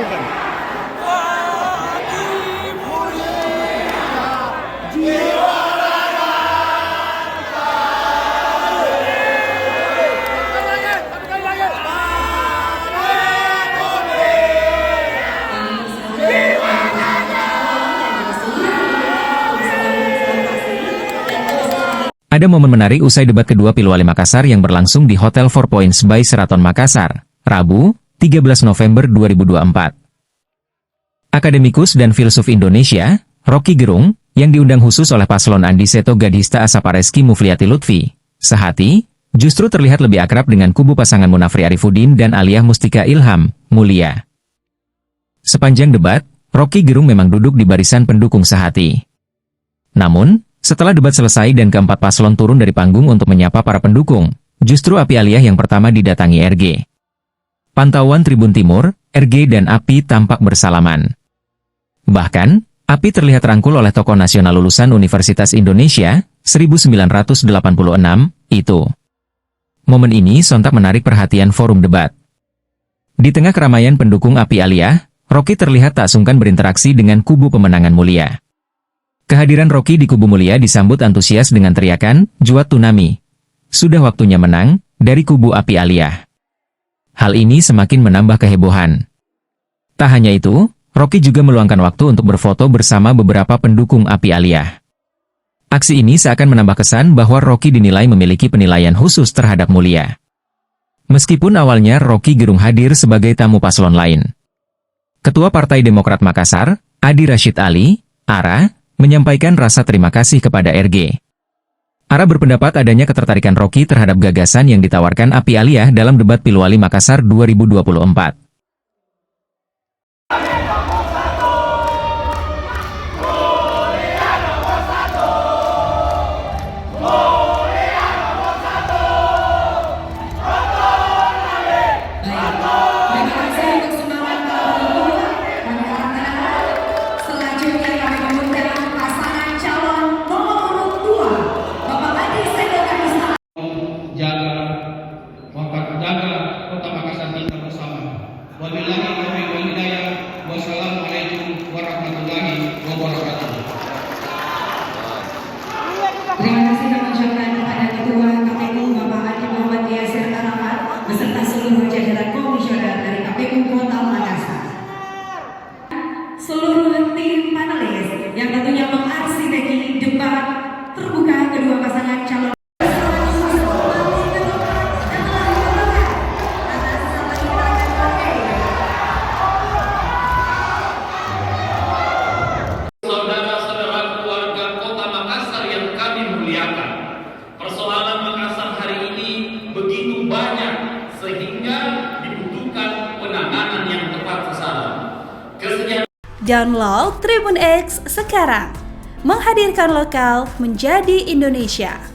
tampilkan. Ada momen menarik usai debat kedua Pilwali Makassar yang berlangsung di Hotel Four Points by Sheraton Makassar, Rabu, 13 November 2024. Akademikus dan filsuf Indonesia, Rocky Gerung, yang diundang khusus oleh paslon Andi Seto Gadista Asapareski Mufliati Lutfi, sehati, justru terlihat lebih akrab dengan kubu pasangan Munafri Arifudin dan Aliyah Mustika Ilham, Mulia. Sepanjang debat, Rocky Gerung memang duduk di barisan pendukung sehati. Namun, setelah debat selesai dan keempat paslon turun dari panggung untuk menyapa para pendukung, justru Api Aliyah yang pertama didatangi RG. Pantauan Tribun Timur, RG dan Api tampak bersalaman. Bahkan, Api terlihat rangkul oleh tokoh nasional lulusan Universitas Indonesia, 1986, itu. Momen ini sontak menarik perhatian forum debat. Di tengah keramaian pendukung Api Aliyah, Rocky terlihat tak sungkan berinteraksi dengan kubu pemenangan Mulia. Kehadiran Rocky di kubu Mulia disambut antusias dengan teriakan, "Juat Tunami. Sudah waktunya menang," dari kubu Api Aliyah. Hal ini semakin menambah kehebohan. Tak hanya itu, Rocky juga meluangkan waktu untuk berfoto bersama beberapa pendukung Api Aliyah. Aksi ini seakan menambah kesan bahwa Rocky dinilai memiliki penilaian khusus terhadap Mulia. Meskipun awalnya Rocky Gerung hadir sebagai tamu paslon lain. Ketua Partai Demokrat Makassar, Adi Rashid Ali, ARA, menyampaikan rasa terima kasih kepada RG. ARA berpendapat adanya ketertarikan Rocky terhadap gagasan yang ditawarkan Api Aliyah dalam debat Pilwali Makassar 2024. Wassalamualaikum warahmatullahi wabarakatuh. Terima kasih kami ucapkan kepada Ketua KPU Bapak Adi Muhammad Yasir Arafat beserta seluruh jajaran komisioner dari KPU Kota Makassar. Seluruh tim panelis yang tentunya mengarsiteki debat terbuka kedua pasangan calon. Persoalan Makassar hari ini begitu banyak sehingga dibutuhkan penanganan yang tepat sasaran. Download Tribun X sekarang, menghadirkan lokal menjadi Indonesia.